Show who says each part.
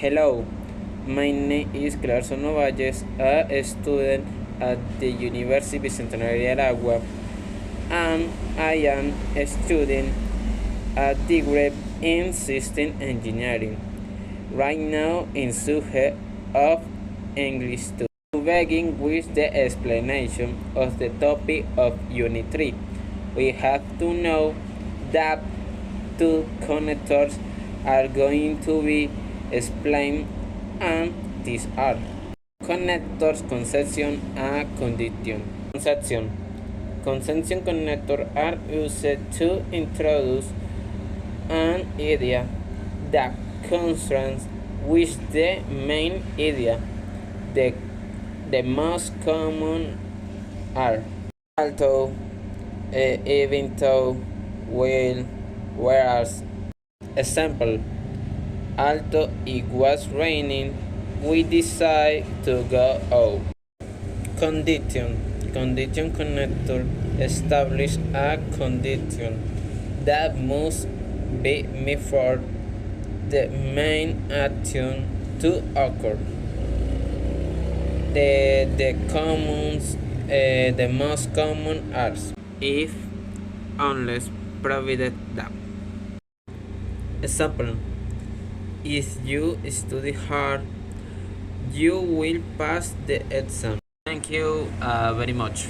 Speaker 1: Hello, my name is Kleberson, a student at the University Bicentenario de Aragua, and I am studying a degree in System Engineering, right now in subject of English 2. To begin with the explanation of the topic of Unit 3, we have to know that two connectors are going to be explained, and these are connectors concession and condition. Concession connectors are used to introduce an idea that concerns with the main idea. The most common are although, even though, while, whereas. Example: although it was raining, we decided to go out. Condition connector establish a condition that must be before the main action to occur. The most common are if, unless, provided that. Example: if you study hard, you will pass the exam. Thank you very much.